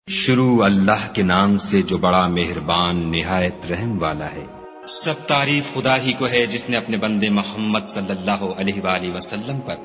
شروع اللہ کے نام سے جو بڑا مہربان نہایت رحم والا ہے۔ سب تعریف خدا ہی کو ہے جس نے اپنے بندے محمد صلی اللہ علیہ وآلہ وسلم پر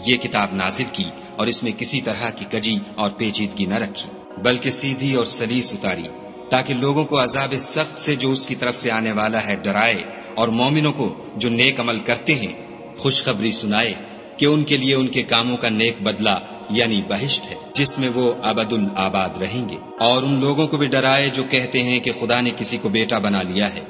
یہ کتاب نازل کی اور اس میں کسی طرح کی کجی اور پیچیدگی نہ رکھی بلکہ سیدھی اور سلیس اتاری تاکہ لوگوں کو عذاب سخت سے جو اس کی طرف سے آنے والا ہے ڈرائے اور مومنوں کو جو نیک عمل کرتے ہیں خوشخبری سنائے کہ ان کے لیے ان کے کاموں کا نیک بدلہ یعنی بہشت ہے جس میں وہ ابد الآباد رہیں گے، اور ان لوگوں کو بھی ڈرائے جو کہتے ہیں کہ خدا نے کسی کو بیٹا بنا لیا ہے،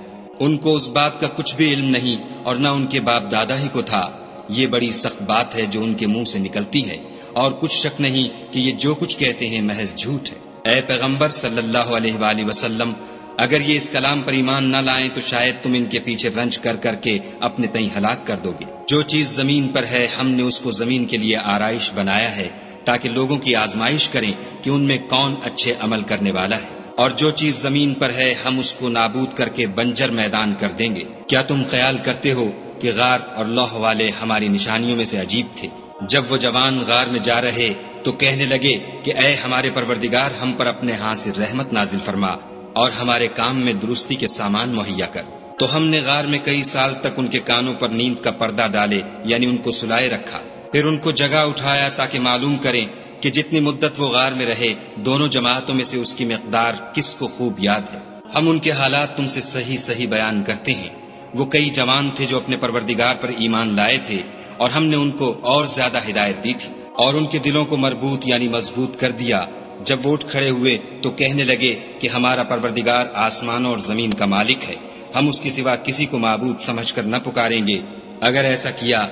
ان کو اس بات کا کچھ بھی علم نہیں اور نہ ان کے باپ دادا ہی کو تھا۔ یہ بڑی سخت بات ہے جو ان کے منہ سے نکلتی ہے اور کچھ شک نہیں کہ یہ جو کچھ کہتے ہیں محض جھوٹ ہے۔ اے پیغمبر صلی اللہ علیہ وآلہ وسلم، اگر یہ اس کلام پر ایمان نہ لائیں تو شاید تم ان کے پیچھے رنج کر کر کے اپنے تئیں ہلاک کر دو گے۔ جو چیز زمین پر ہے ہم نے اس کو زمین کے لیے آرائش بنایا ہے تاکہ لوگوں کی آزمائش کریں کہ ان میں کون اچھے عمل کرنے والا ہے، اور جو چیز زمین پر ہے ہم اس کو نابود کر کے بنجر میدان کر دیں گے۔ کیا تم خیال کرتے ہو کہ غار اور لوح والے ہماری نشانیوں میں سے عجیب تھے؟ جب وہ جوان غار میں جا رہے تو کہنے لگے کہ اے ہمارے پروردگار، ہم پر اپنے ہاں سے رحمت نازل فرما اور ہمارے کام میں درستی کے سامان مہیا کر۔ تو ہم نے غار میں کئی سال تک ان کے کانوں پر نیند کا پردہ ڈالے یعنی ان کو سلائے رکھا، پھر ان کو جگہ اٹھایا تاکہ معلوم کریں کہ جتنی مدت وہ غار میں رہے دونوں جماعتوں میں سے اس کی مقدار کس کو خوب یاد ہے۔ ہم ان کے حالات تم سے صحیح صحیح بیان کرتے ہیں۔ وہ کئی جوان تھے جو اپنے پروردگار پر ایمان لائے تھے اور ہم نے ان کو اور زیادہ ہدایت دی تھی اور ان کے دلوں کو مربوط یعنی مضبوط کر دیا۔ جب وہ اٹھ کھڑے ہوئے تو کہنے لگے کہ ہمارا پروردگار آسمانوں اور زمین کا مالک ہے، ہم اس کے سوا کسی کو معبود سمجھ کر نہ پکاریں گے۔ اگر ایسا کیا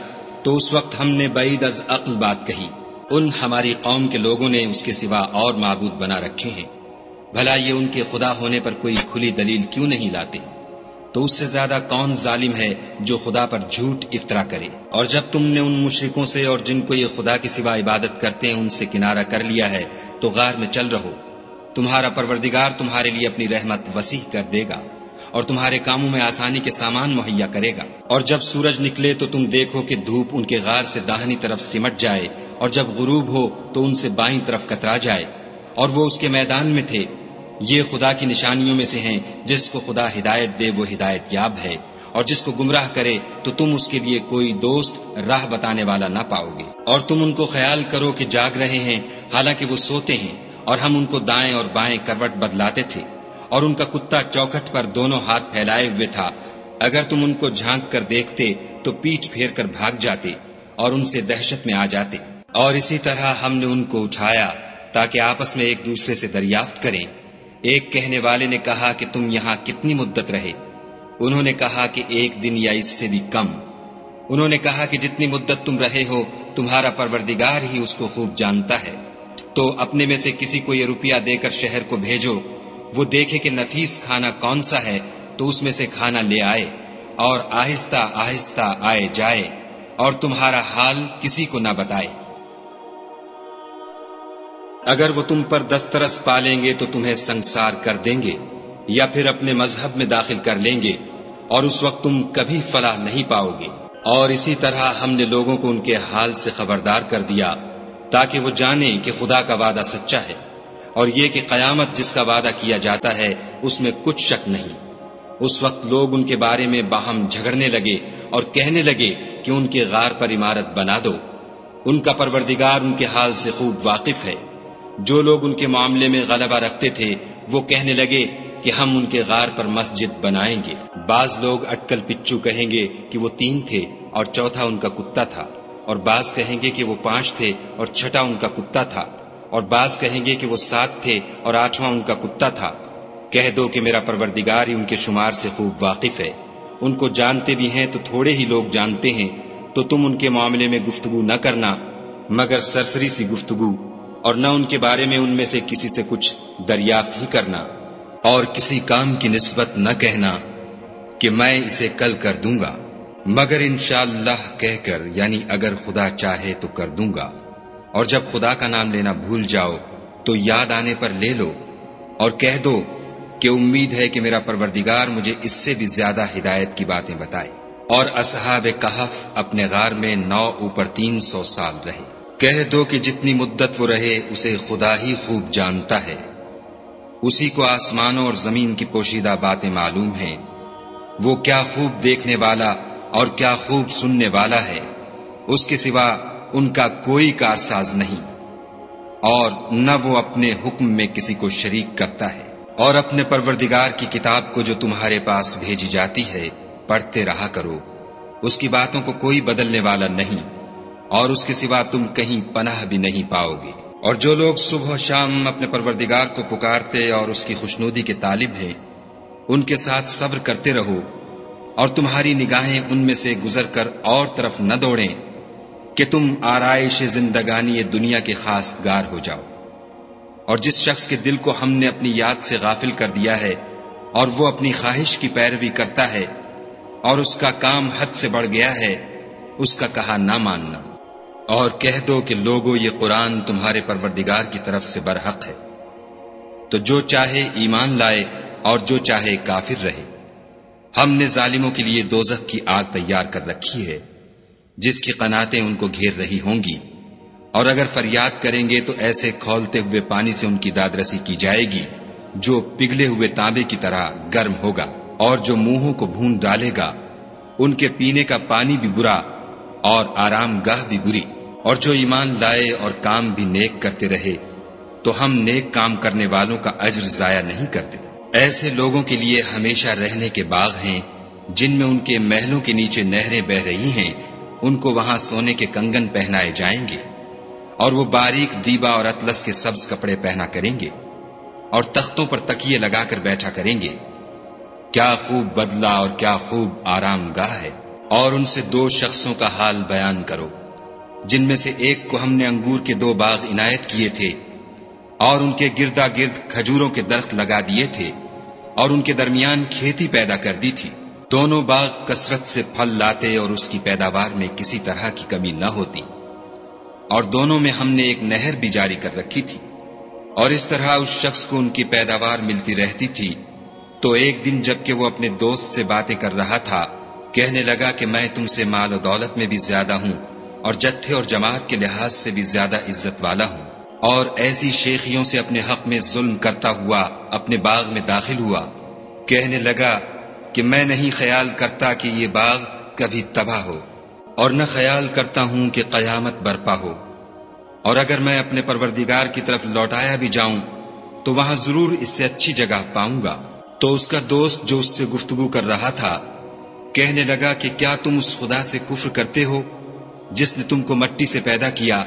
تو اس وقت ہم نے بعید از عقل بات کہی۔ ان ہماری قوم کے لوگوں نے اس کے سوا اور معبود بنا رکھے ہیں، بھلا یہ ان کے خدا ہونے پر کوئی کھلی دلیل کیوں نہیں لاتے؟ تو اس سے زیادہ کون ظالم ہے جو خدا پر جھوٹ افطرا کرے؟ اور جب تم نے ان مشرکوں سے اور جن کو یہ خدا کے سوا عبادت کرتے ہیں ان سے کنارہ کر لیا ہے تو غار میں چل رہو، تمہارا پروردگار تمہارے لیے اپنی رحمت وسیع کر دے گا اور تمہارے کاموں میں آسانی کے سامان مہیا کرے گا۔ اور جب سورج نکلے تو تم دیکھو کہ دھوپ ان کے غار سے داہنی طرف سمٹ جائے اور جب غروب ہو تو ان سے بائیں طرف کترا جائے، اور وہ اس کے میدان میں تھے۔ یہ خدا کی نشانیوں میں سے ہیں، جس کو خدا ہدایت دے وہ ہدایت یاب ہے، اور جس کو گمراہ کرے تو تم اس کے لیے کوئی دوست راہ بتانے والا نہ پاؤ گے۔ اور تم ان کو خیال کرو کہ جاگ رہے ہیں حالانکہ وہ سوتے ہیں، اور ہم ان کو دائیں اور بائیں کروٹ بدلاتے تھے، اور ان کا کتا چوکھٹ پر دونوں ہاتھ پھیلائے ہوئے تھا۔ اگر تم ان کو جھانک کر دیکھتے تو پیٹھ پھیر کر بھاگ جاتے اور ان سے دہشت میں آ جاتے۔ اور اسی طرح ہم نے ان کو اٹھایا تاکہ آپس میں ایک دوسرے سے دریافت کریں۔ ایک کہنے والے نے کہا کہ تم یہاں کتنی مدت رہے؟ انہوں نے کہا کہ 1 دن یا اس سے بھی کم۔ انہوں نے کہا کہ جتنی مدت تم رہے ہو تمہارا پروردگار ہی اس کو خوب جانتا ہے۔ تو اپنے میں سے کسی کو یہ روپیہ دے کر شہر کو بھیجو، وہ دیکھے کہ نفیس کھانا کون سا ہے تو اس میں سے کھانا لے آئے، اور آہستہ آہستہ آئے جائے اور تمہارا حال کسی کو نہ بتائے۔ اگر وہ تم پر دسترس پالیں گے تو تمہیں سنگسار کر دیں گے یا پھر اپنے مذہب میں داخل کر لیں گے، اور اس وقت تم کبھی فلاح نہیں پاؤ گے۔ اور اسی طرح ہم نے لوگوں کو ان کے حال سے خبردار کر دیا تاکہ وہ جانیں کہ خدا کا وعدہ سچا ہے، اور یہ کہ قیامت جس کا وعدہ کیا جاتا ہے اس میں کچھ شک نہیں۔ اس وقت لوگ ان کے بارے میں باہم جھگڑنے لگے اور کہنے لگے کہ ان کے غار پر عمارت بنا دو۔ ان کا پروردگار ان کے حال سے خوب واقف ہے۔ جو لوگ ان کے معاملے میں غلبہ رکھتے تھے وہ کہنے لگے کہ ہم ان کے غار پر مسجد بنائیں گے۔ بعض لوگ اٹکل پچو کہیں گے کہ وہ 3 تھے اور چوتھا ان کا کتا تھا، اور بعض کہیں گے کہ وہ 5 تھے اور چھٹا ان کا کتا تھا، اور بعض کہیں گے کہ وہ 7 تھے اور 8واں ان کا کتا تھا۔ کہہ دو کہ میرا پروردگار ہی ان کے شمار سے خوب واقف ہے۔ ان کو جانتے بھی ہیں تو تھوڑے ہی لوگ جانتے ہیں، تو تم ان کے معاملے میں گفتگو نہ کرنا مگر سرسری سی گفتگو، اور نہ ان کے بارے میں ان میں سے کسی سے کچھ دریافت ہی کرنا، اور کسی کام کی نسبت نہ کہنا کہ میں اسے کل کر دوں گا، مگر انشاءاللہ کہہ کر یعنی اگر خدا چاہے تو کر دوں گا۔ اور جب خدا کا نام لینا بھول جاؤ تو یاد آنے پر لے لو، اور کہہ دو کہ امید ہے کہ میرا پروردگار مجھے اس سے بھی زیادہ ہدایت کی باتیں بتائے۔ اور اصحاب کہف اپنے غار میں 9 اوپر 300 سال رہے۔ کہہ دو کہ جتنی مدت وہ رہے اسے خدا ہی خوب جانتا ہے۔ اسی کو آسمانوں اور زمین کی پوشیدہ باتیں معلوم ہیں۔ وہ کیا خوب دیکھنے والا اور کیا خوب سننے والا ہے، اس کے سوا ان کا کوئی کارساز نہیں، اور نہ وہ اپنے حکم میں کسی کو شریک کرتا ہے۔ اور اپنے پروردگار کی کتاب کو جو تمہارے پاس بھیجی جاتی ہے پڑھتے رہا کرو، اس کی باتوں کو کوئی بدلنے والا نہیں، اور اس کے سوا تم کہیں پناہ بھی نہیں پاؤ گے۔ اور جو لوگ صبح و شام اپنے پروردگار کو پکارتے اور اس کی خوشنودی کے طالب ہیں، ان کے ساتھ صبر کرتے رہو، اور تمہاری نگاہیں ان میں سے گزر کر اور طرف نہ دوڑیں کہ تم آرائش زندگانی دنیا کے خواستگار ہو جاؤ۔ اور جس شخص کے دل کو ہم نے اپنی یاد سے غافل کر دیا ہے اور وہ اپنی خواہش کی پیروی کرتا ہے اور اس کا کام حد سے بڑھ گیا ہے، اس کا کہا نہ ماننا، اور کہہ دو کہ لوگو یہ قرآن تمہارے پروردگار کی طرف سے برحق ہے، تو جو چاہے ایمان لائے اور جو چاہے کافر رہے۔ ہم نے ظالموں کے لیے دوزخ کی آگ تیار کر رکھی ہے، جس کی قناتیں ان کو گھیر رہی ہوں گی، اور اگر فریاد کریں گے تو ایسے کھولتے ہوئے پانی سے ان کی دادرسی کی جائے گی جو پگھلے ہوئے تانبے کی طرح گرم ہوگا، اور جو منہوں کو بھون ڈالے گا ان کے پینے کا پانی بھی برا اور آرام گاہ بھی بری۔ اور جو ایمان لائے اور کام بھی نیک کرتے رہے تو ہم نیک کام کرنے والوں کا اجر ضائع نہیں کرتے۔ ایسے لوگوں کے لیے ہمیشہ رہنے کے باغ ہیں جن میں ان کے محلوں کے نیچے نہریں بہ رہی ہیں، ان کو وہاں سونے کے کنگن پہنائے جائیں گے، اور وہ باریک دیبا اور اطلس کے سبز کپڑے پہنا کریں گے، اور تختوں پر تکیے لگا کر بیٹھا کریں گے۔ کیا خوب بدلہ اور کیا خوب آرام گاہ ہے۔ اور ان سے دو شخصوں کا حال بیان کرو جن میں سے ایک کو ہم نے انگور کے 2 باغ عنایت کیے تھے، اور ان کے گردا گرد کھجوروں کے درخت لگا دیے تھے، اور ان کے درمیان کھیتی پیدا کر دی تھی۔ دونوں باغ کثرت سے پھل لاتے اور اس کی پیداوار میں کسی طرح کی کمی نہ ہوتی، اور دونوں میں ہم نے ایک نہر بھی جاری کر رکھی تھی، اور اس طرح اس شخص کو ان کی پیداوار ملتی رہتی تھی۔ تو ایک دن جب کہ وہ اپنے دوست سے باتیں کر رہا تھا، کہنے لگا کہ میں تم سے مال و دولت میں بھی زیادہ ہوں، اور جتھے اور جماعت کے لحاظ سے بھی زیادہ عزت والا ہوں، اور ایسی شیخیوں سے اپنے حق میں ظلم کرتا ہوا اپنے باغ میں داخل ہوا۔ کہنے لگا کہ میں نہیں خیال کرتا کہ یہ باغ کبھی تباہ ہو، اور نہ خیال کرتا ہوں کہ قیامت برپا ہو، اور اگر میں اپنے پروردگار کی طرف لوٹایا بھی جاؤں تو وہاں ضرور اس سے اچھی جگہ پاؤں گا۔ تو اس کا دوست جو اس سے گفتگو کر رہا تھا کہنے لگا کہ کیا تم اس خدا سے کفر کرتے ہو جس نے تم کو مٹی سے پیدا کیا،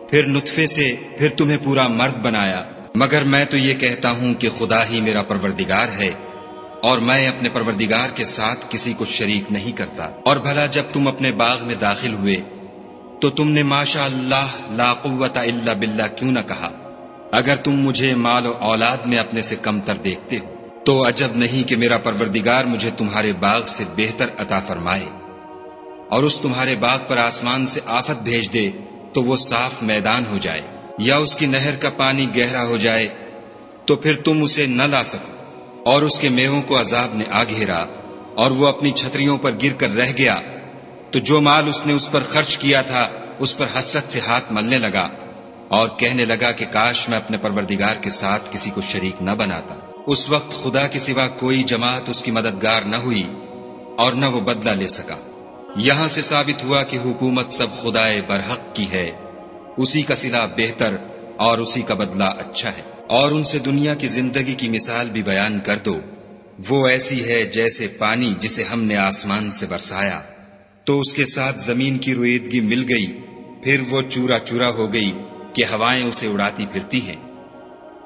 پھر نطفے سے، پھر تمہیں پورا مرد بنایا؟ مگر میں تو یہ کہتا ہوں کہ خدا ہی میرا پروردگار ہے، اور میں اپنے پروردگار کے ساتھ کسی کو شریک نہیں کرتا۔ اور بھلا جب تم اپنے باغ میں داخل ہوئے تو تم نے ماشاء اللہ لا قوت الا باللہ کیوں نہ کہا؟ اگر تم مجھے مال و اولاد میں اپنے سے کم تر دیکھتے ہو تو عجب نہیں کہ میرا پروردگار مجھے تمہارے باغ سے بہتر عطا فرمائے، اور اس تمہارے باغ پر آسمان سے آفت بھیج دے تو وہ صاف میدان ہو جائے، یا اس کی نہر کا پانی گہرا ہو جائے تو پھر تم اسے نہ لا سکو، اور اس کے میووں کو عذاب نے آ گھیرا اور وہ اپنی چھتریوں پر گر کر رہ گیا، تو جو مال اس نے اس پر خرچ کیا تھا اس پر حسرت سے ہاتھ ملنے لگا، اور کہنے لگا کہ کاش میں اپنے پروردگار کے ساتھ کسی کو شریک نہ بناتا۔ اس وقت خدا کے سوا کوئی جماعت اس کی مددگار نہ ہوئی اور نہ وہ بدلہ لے سکا۔ یہاں سے ثابت ہوا کہ حکومت سب خدائے برحق کی ہے، اسی کا صلہ بہتر اور اسی کا بدلہ اچھا ہے۔ اور ان سے دنیا کی زندگی کی مثال بھی بیان کر دو، وہ ایسی ہے جیسے پانی جسے ہم نے آسمان سے برسایا تو اس کے ساتھ زمین کی رویدگی مل گئی، پھر وہ چورا چورا ہو گئی کہ ہوائیں اسے اڑاتی پھرتی ہیں۔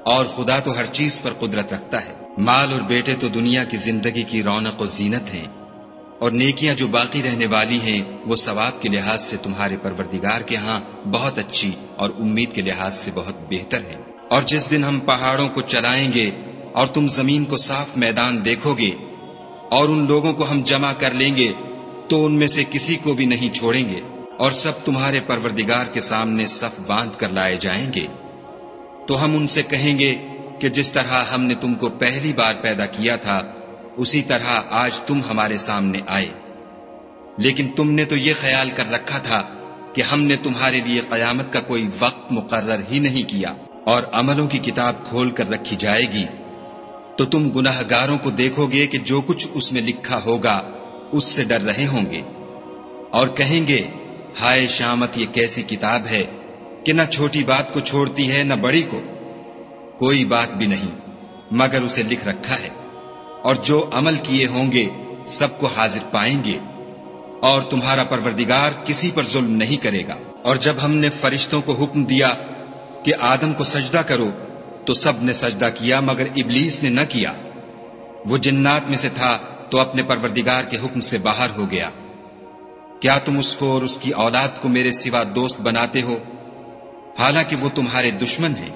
اور خدا تو ہر چیز پر قدرت رکھتا ہے۔ مال اور بیٹے تو دنیا کی زندگی کی رونق و زینت ہیں، اور نیکیاں جو باقی رہنے والی ہیں وہ ثواب کے لحاظ سے تمہارے پروردگار کے ہاں بہت اچھی اور امید کے لحاظ سے بہت بہتر ہیں۔ اور جس دن ہم پہاڑوں کو چلائیں گے اور تم زمین کو صاف میدان دیکھو گے، اور ان لوگوں کو ہم جمع کر لیں گے تو ان میں سے کسی کو بھی نہیں چھوڑیں گے، اور سب تمہارے پروردگار کے سامنے صف باندھ کر لائے جائیں گے۔ تو ہم ان سے کہیں گے کہ جس طرح ہم نے تم کو پہلی بار پیدا کیا تھا اسی طرح آج تم ہمارے سامنے آئے، لیکن تم نے تو یہ خیال کر رکھا تھا کہ ہم نے تمہارے لیے قیامت کا کوئی وقت مقرر ہی نہیں کیا، اور عملوں کی کتاب کھول کر رکھی جائے گی تو تم گناہگاروں کو دیکھو گے کہ جو کچھ اس میں لکھا ہوگا اس سے ڈر رہے ہوں گے اور کہیں گے ہائے شامت، یہ کیسی کتاب ہے کہ نہ چھوٹی بات کو چھوڑتی ہے نہ بڑی کو، کوئی بات بھی نہیں مگر اسے لکھ رکھا ہے، اور جو عمل کیے ہوں گے سب کو حاضر پائیں گے، اور تمہارا پروردگار کسی پر ظلم نہیں کرے گا۔ اور جب ہم نے فرشتوں کو حکم دیا کہ آدم کو سجدہ کرو تو سب نے سجدہ کیا مگر ابلیس نے نہ کیا، وہ جنات میں سے تھا تو اپنے پروردگار کے حکم سے باہر ہو گیا۔ کیا تم اس کو اور اس کی اولاد کو میرے سوا دوست بناتے ہو، حالانکہ وہ تمہارے دشمن ہیں،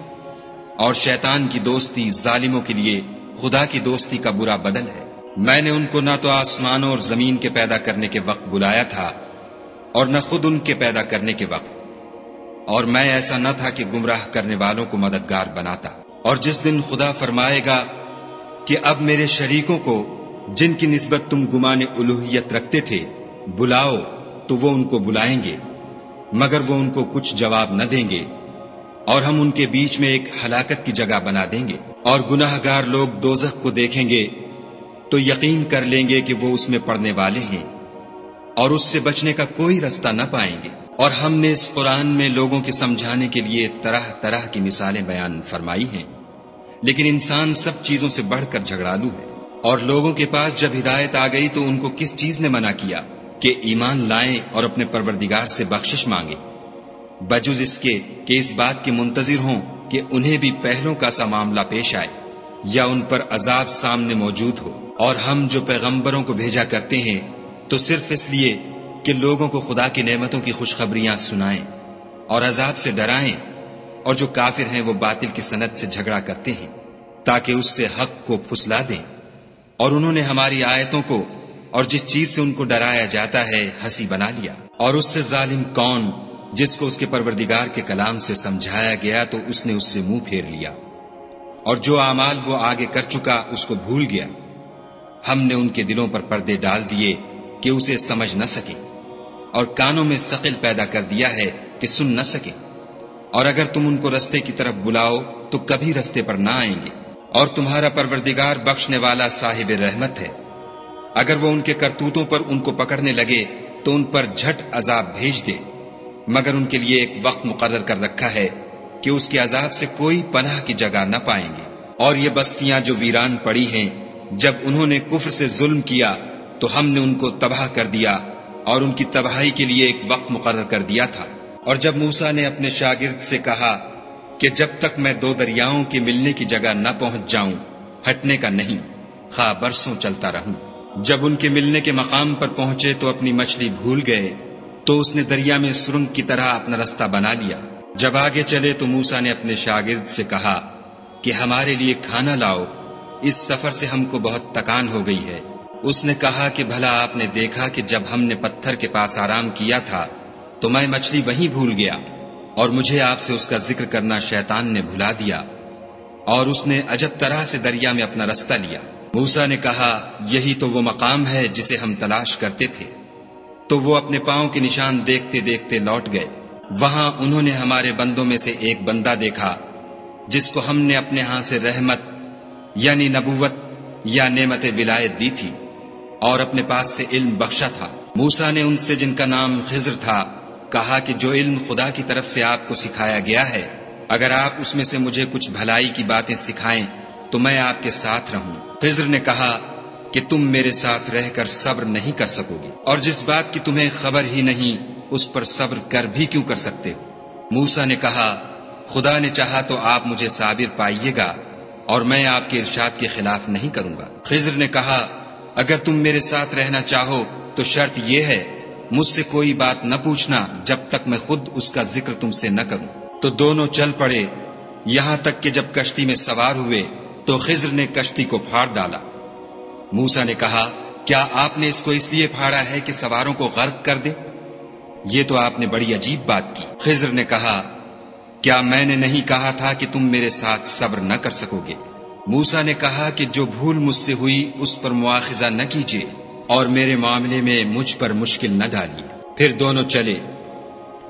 اور شیطان کی دوستی ظالموں کے لیے خدا کی دوستی کا برا بدل ہے۔ میں نے ان کو نہ تو آسمانوں اور زمین کے پیدا کرنے کے وقت بلایا تھا اور نہ خود ان کے پیدا کرنے کے وقت، اور میں ایسا نہ تھا کہ گمراہ کرنے والوں کو مددگار بناتا۔ اور جس دن خدا فرمائے گا کہ اب میرے شریکوں کو جن کی نسبت تم گمان الوہیت رکھتے تھے بلاؤ، تو وہ ان کو بلائیں گے مگر وہ ان کو کچھ جواب نہ دیں گے، اور ہم ان کے بیچ میں ایک ہلاکت کی جگہ بنا دیں گے۔ اور گناہ گار لوگ دوزخ کو دیکھیں گے تو یقین کر لیں گے کہ وہ اس میں پڑنے والے ہیں اور اس سے بچنے کا کوئی رستہ نہ پائیں گے۔ اور ہم نے اس قرآن میں لوگوں کے سمجھانے کے لیے طرح طرح کی مثالیں بیان فرمائی ہیں، لیکن انسان سب چیزوں سے بڑھ کر جھگڑالو ہے۔ اور لوگوں کے پاس جب ہدایت آ گئی تو ان کو کس چیز نے منع کیا کہ ایمان لائیں اور اپنے پروردگار سے بخشش مانگیں، بجز اس کے کہ اس بات کے منتظر ہوں کہ انہیں بھی پہلوں کا سا معاملہ پیش آئے یا ان پر عذاب سامنے موجود ہو۔ اور ہم جو پیغمبروں کو بھیجا کرتے ہیں تو صرف اس لیے کہ لوگوں کو خدا کی نعمتوں کی خوشخبریاں سنائیں اور عذاب سے ڈرائیں، اور جو کافر ہیں وہ باطل کی سند سے جھگڑا کرتے ہیں تاکہ اس سے حق کو پھسلا دیں۔ اور انہوں نے ہماری آیتوں کو اور جس چیز سے ان کو ڈرایا جاتا ہے ہنسی بنا لیا۔ اور اس سے ظالم کون جس کو اس کے پروردگار کے کلام سے سمجھایا گیا تو اس نے اس سے منہ پھیر لیا، اور جو اعمال وہ آگے کر چکا اس کو بھول گیا۔ ہم نے ان کے دلوں پر پردے ڈال دیے کہ اسے سمجھ نہ سکیں، اور کانوں میں ثقل پیدا کر دیا ہے کہ سن نہ سکیں، اور اگر تم ان کو رستے کی طرف بلاؤ تو کبھی رستے پر نہ آئیں گے۔ اور تمہارا پروردگار بخشنے والا صاحب رحمت ہے، اگر وہ ان کے کرتوتوں پر ان کو پکڑنے لگے تو ان پر جھٹ عذاب بھیج دے، مگر ان کے لیے ایک وقت مقرر کر رکھا ہے کہ اس کے عذاب سے کوئی پناہ کی جگہ نہ پائیں گے۔ اور یہ بستیاں جو ویران پڑی ہیں، جب انہوں نے کفر سے ظلم کیا تو ہم نے ان کو تباہ کر دیا اور ان کی تباہی کے لیے ایک وقت مقرر کر دیا تھا۔ اور جب موسیٰ نے اپنے شاگرد سے کہا کہ جب تک میں دو دریاؤں کے ملنے کی جگہ نہ پہنچ جاؤں ہٹنے کا نہیں، خواہ برسوں چلتا رہوں۔ جب ان کے ملنے کے مقام پر پہنچے تو اپنی مچھلی بھول گئے تو اس نے دریا میں سرنگ کی طرح اپنا رستہ بنا لیا۔ جب آگے چلے تو موسیٰ نے اپنے شاگرد سے کہا کہ ہمارے لیے کھانا لاؤ، اس سفر سے ہم کو بہت تکان ہو گئی ہے۔ اس نے کہا کہ بھلا آپ نے دیکھا کہ جب ہم نے پتھر کے پاس آرام کیا تھا تو میں مچھلی وہیں بھول گیا، اور مجھے آپ سے اس کا ذکر کرنا شیطان نے بھلا دیا، اور اس نے عجب طرح سے دریا میں اپنا رستہ لیا۔ موسیٰ نے کہا یہی تو وہ مقام ہے جسے ہم تلاش کرتے تھے۔ تو وہ اپنے پاؤں کے نشان دیکھتے دیکھتے لوٹ گئے۔ وہاں انہوں نے ہمارے بندوں میں سے ایک بندہ دیکھا جس کو ہم نے اپنے ہاں سے رحمت یعنی نبوت یا نعمت ولایت دی تھی اور اپنے پاس سے علم بخشا تھا۔ موسیٰ نے ان سے جن کا نام خضر تھا کہا کہ جو علم خدا کی طرف سے آپ کو سکھایا گیا ہے، اگر آپ اس میں سے مجھے کچھ بھلائی کی باتیں سکھائیں تو میں آپ کے ساتھ رہوں۔ خضر نے کہا کہ تم میرے ساتھ رہ کر صبر نہیں کر سکو گے، اور جس بات کی تمہیں خبر ہی نہیں اس پر صبر کر بھی کیوں کر سکتے ہو؟ موسیٰ نے کہا خدا نے چاہا تو آپ مجھے صابر پائیے گا اور میں آپ کے ارشاد کے خلاف نہیں کروں گا۔ خضر نے کہا اگر تم میرے ساتھ رہنا چاہو تو شرط یہ ہے مجھ سے کوئی بات نہ پوچھنا جب تک میں خود اس کا ذکر تم سے نہ کروں۔ تو دونوں چل پڑے، یہاں تک کہ جب کشتی میں سوار ہوئے تو خضر نے کشتی کو پھاڑ ڈالا۔ موسیٰ نے کہا کیا آپ نے اس کو اس لیے پھاڑا ہے کہ سواروں کو غرق کر دے؟ یہ تو آپ نے بڑی عجیب بات کی۔ خضر نے کہا کیا میں نے نہیں کہا تھا کہ تم میرے ساتھ صبر نہ کر سکو گے؟ موسیٰ نے کہا کہ جو بھول مجھ سے ہوئی اس پر مواخذہ نہ کیجیے اور میرے معاملے میں مجھ پر مشکل نہ ڈالیے۔ پھر دونوں چلے،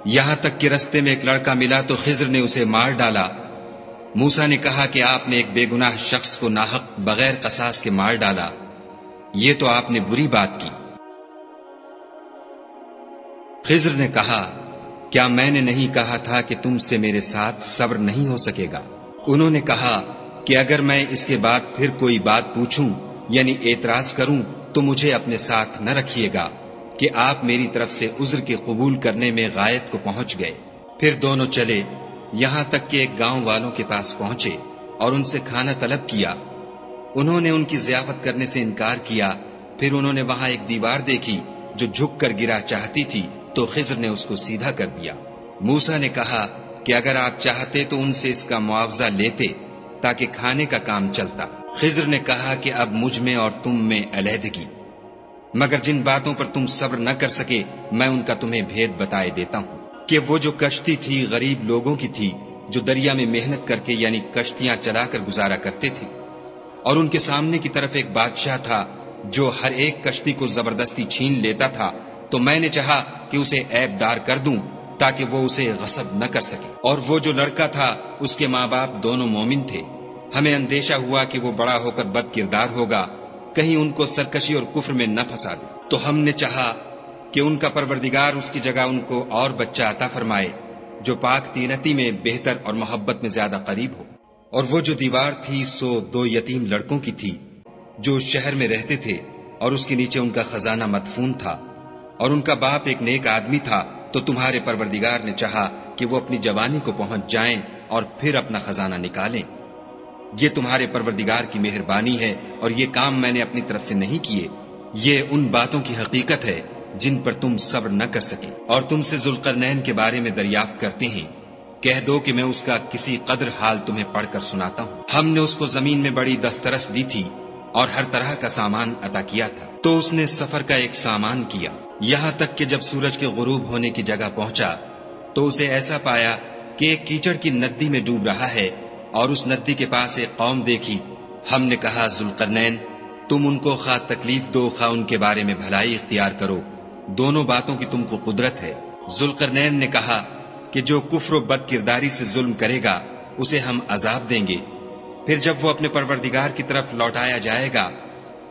یہاں تک کہ رستے میں ایک لڑکا ملا تو خضر نے اسے مار ڈالا موسیٰ نے کہا کہ آپ نے ایک بے گناہ شخص کو ناحق بغیر قصاص کے مار ڈالا، یہ تو آپ نے بری بات کی۔ خضر نے کہا کیا میں نے نہیں کہا تھا کہ تم سے میرے ساتھ صبر نہیں ہو سکے گا؟ انہوں نے کہا کہ اگر میں اس کے بعد پھر کوئی بات پوچھوں یعنی اعتراض کروں تو مجھے اپنے ساتھ نہ رکھیے گا کہ آپ میری طرف سے عذر کے قبول کرنے میں غایت کو پہنچ گئے۔ پھر دونوں چلے یہاں تک کہ ایک گاؤں والوں کے پاس پہنچے اور ان سے کھانا طلب کیا۔ انہوں نے ان کی ضیافت کرنے سے انکار کیا۔ پھر انہوں نے وہاں ایک دیوار دیکھی جو جھک کر گرا چاہتی تھی تو خضر نے اس کو سیدھا کر دیا۔ موسیٰ نے کہا کہ اگر آپ چاہتے تو ان سے اس کا معاوضہ لیتے تاکہ کھانے کا کام چلتا۔ خضر نے کہا کہ اب مجھ میں اور تم میں علیحدگی، مگر جن باتوں پر تم صبر نہ کر سکے میں ان کا تمہیں بھید بتائے دیتا ہوں کہ وہ جو کشتی تھی غریب لوگوں کی تھی جو دریا میں محنت کر کے یعنی کشتیاں چلا کر گزارا کرتے تھے، اور ان کے سامنے کی طرف ایک بادشاہ تھا جو ہر ایک کشتی کو زبردستی چھین لیتا تھا، تو میں نے چاہا کہ اسے عیب دار کر دوں تاکہ وہ اسے غصب نہ کر سکے۔ اور وہ جو لڑکا تھا اس کے ماں باپ دونوں مومن تھے۔ ہمیں اندیشہ ہوا کہ وہ بڑا ہو کر بد کردار ہوگا، کہیں ان کو سرکشی اور کفر میں نہ پھنسا دے، تو ہم نے چاہا کہ ان کا پروردگار اس کی جگہ ان کو اور بچہ عطا فرمائے جو پاک تینتی میں بہتر اور محبت میں زیادہ قریب ہو۔ اور وہ جو دیوار تھی سو 2 یتیم لڑکوں کی تھی جو شہر میں رہتے تھے، اور اس کے نیچے ان کا خزانہ مدفون تھا، اور ان کا باپ ایک نیک آدمی تھا، تو تمہارے پروردگار نے چاہا کہ وہ اپنی جوانی کو پہنچ جائیں اور پھر اپنا خزانہ نکالیں۔ یہ تمہارے پروردگار کی مہربانی ہے اور یہ کام میں نے اپنی طرف سے نہیں کیے، یہ ان باتوں کی حقیقت ہے جن پر تم صبر نہ کر سکے۔ اور تم سے ذوالقرنین کے بارے میں دریافت کرتے ہیں، کہہ دو کہ میں اس کا کسی قدر حال تمہیں پڑھ کر سناتا ہوں۔ ہم نے اس کو زمین میں بڑی دسترس دی تھی اور ہر طرح کا سامان عطا کیا تھا، تو اس نے سفر کا ایک سامان کیا، یہاں تک کہ جب سورج کے غروب ہونے کی جگہ پہنچا تو اسے ایسا پایا کہ ایک کیچڑ کی ندی میں ڈوب رہا ہے، اور اس ندی کے پاس ایک قوم دیکھی۔ ہم نے کہا ذوالقرنین تم ان کو خواہ تکلیف دو خواہ ان کے بارے میں بھلائی اختیار کرو، دونوں باتوں کی تم کو قدرت ہے۔ ذوالقرنین نے کہا کہ جو کفر و بد کرداری سے ظلم کرے گا اسے ہم عذاب دیں گے، پھر جب وہ اپنے پروردگار کی طرف لوٹایا جائے گا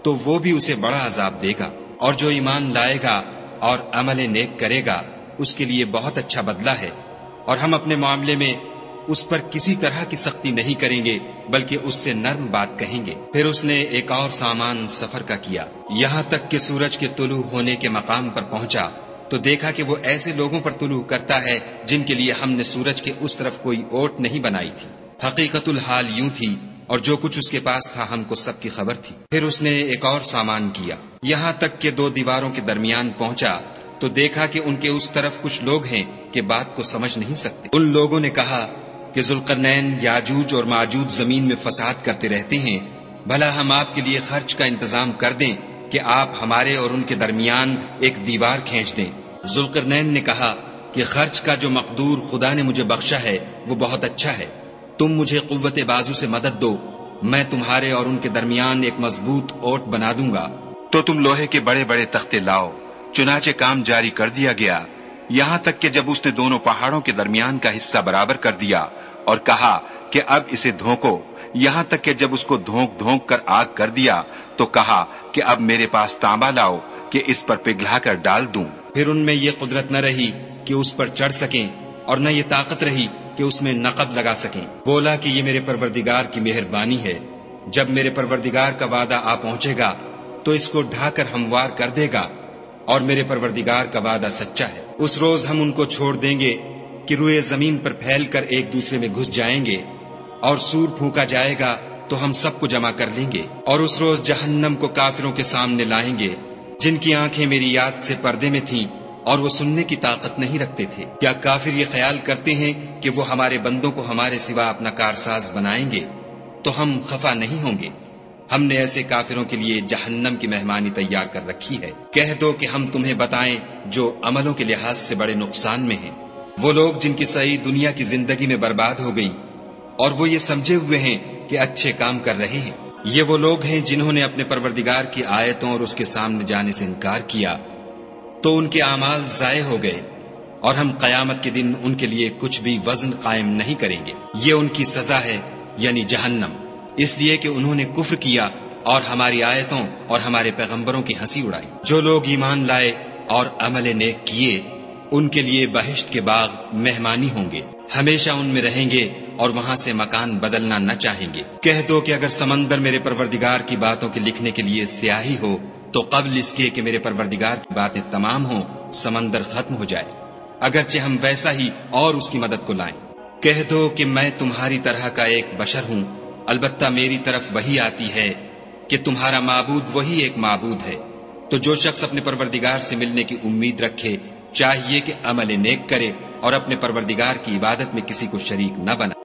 تو وہ بھی اسے بڑا عذاب دے گا، اور جو ایمان لائے گا اور عمل نیک کرے گا اس کے لیے بہت اچھا بدلہ ہے، اور ہم اپنے معاملے میں اس پر کسی طرح کی سختی نہیں کریں گے بلکہ اس سے نرم بات کہیں گے۔ پھر اس نے ایک اور سامان سفر کا کیا، یہاں تک کہ سورج کے طلوع ہونے کے مقام پر پہنچا تو دیکھا کہ وہ ایسے لوگوں پر طلوع کرتا ہے جن کے لیے ہم نے سورج کے اس طرف کوئی اوٹ نہیں بنائی تھی۔ حقیقت الحال یوں تھی، اور جو کچھ اس کے پاس تھا ہم کو سب کی خبر تھی۔ پھر اس نے ایک اور سامان کیا، یہاں تک کہ 2 دیواروں کے درمیان پہنچا تو دیکھا کہ ان کے اس طرف کچھ لوگ ہیں کہ بات کو سمجھ نہیں سکتے۔ ان لوگوں نے کہا کہ ذوالقرنین یاجوج اور ماجوج زمین میں فساد کرتے رہتے ہیں، بھلا ہم آپ کے لیے خرچ کا انتظام کر دیں کہ آپ ہمارے اور ان کے درمیان ایک دیوار کھینچ دیں۔ ذوالقرنین نے کہا کہ خرچ کا جو مقدور خدا نے مجھے بخشا ہے وہ بہت اچھا ہے، تم مجھے قوت بازو سے مدد دو، میں تمہارے اور ان کے درمیان ایک مضبوط اوٹ بنا دوں گا۔ تو تم لوہے کے بڑے بڑے تختے لاؤ۔ چنانچہ کام جاری کر دیا گیا، یہاں تک کہ جب اس نے دونوں پہاڑوں کے درمیان کا حصہ برابر کر دیا اور کہا کہ اب اسے دھونکو، یہاں تک کہ جب اس کو دھونک دھونک کر آگ کر دیا تو کہا کہ اب میرے پاس تانبا لاؤ کہ اس پر پگھلا کر ڈال دوں۔ پھر ان میں یہ قدرت نہ رہی کہ اس پر چڑھ سکیں اور نہ یہ طاقت رہی کہ اس میں نقب لگا سکیں۔ بولا کہ یہ میرے پروردگار کی مہربانی ہے، جب میرے پروردگار کا وعدہ آ پہنچے گا تو اس کو ڈھا کر ہموار کر دے گا، اور میرے پروردگار کا وعدہ سچا ہے۔ اس روز ہم ان کو چھوڑ دیں گے کہ روئے زمین پر پھیل کر ایک دوسرے میں گھس جائیں گے، اور سور پھونکا جائے گا تو ہم سب کو جمع کر لیں گے، اور اس روز جہنم کو کافروں کے سامنے لائیں گے جن کی آنکھیں میری یاد سے پردے میں تھیں اور وہ سننے کی طاقت نہیں رکھتے تھے۔ کیا کافر یہ خیال کرتے ہیں کہ وہ ہمارے بندوں کو ہمارے سوا اپنا کارساز بنائیں گے تو ہم خفا نہیں ہوں گے؟ ہم نے ایسے کافروں کے لیے جہنم کی مہمانی تیار کر رکھی ہے۔ کہہ دو کہ ہم تمہیں بتائیں جو عملوں کے لحاظ سے بڑے نقصان میں ہیں، وہ لوگ جن کی سعی دنیا کی زندگی میں برباد ہو گئی اور وہ یہ سمجھے ہوئے ہیں کہ اچھے کام کر رہے ہیں۔ یہ وہ لوگ ہیں جنہوں نے اپنے پروردگار کی آیتوں اور اس کے سامنے جانے سے انکار کیا تو ان کے اعمال ضائع ہو گئے، اور ہم قیامت کے دن ان کے لیے کچھ بھی وزن قائم نہیں کریں گے. یہ ان کی سزا ہے یعنی جہنم، اس لیے کہ انہوں نے کفر کیا اور ہماری آیتوں اور ہمارے پیغمبروں کی ہنسی اڑائی. جو لوگ ایمان لائے اور عمل نیک کیے ان کے لیے بہشت کے باغ مہمانی ہوں گے، ہمیشہ ان میں رہیں گے اور وہاں سے مکان بدلنا نہ چاہیں گے. کہہ دو کہ اگر سمندر میرے پروردگار کی باتوں کے لکھنے کے لیے سیاہی ہو تو قبل اس کے کہ میرے پروردگار کی باتیں تمام ہوں سمندر ختم ہو جائے، اگرچہ ہم ویسا ہی اور اس کی مدد کو لائیں. کہہ دو کہ میں تمہاری طرح کا ایک بشر ہوں، البتہ میری طرف وہی آتی ہے کہ تمہارا معبود وہی ایک معبود ہے. تو جو شخص اپنے پروردگار سے ملنے کی امید رکھے چاہیے کہ عمل نیک کرے اور اپنے پروردگار کی عبادت میں کسی کو شریک نہ بنائے.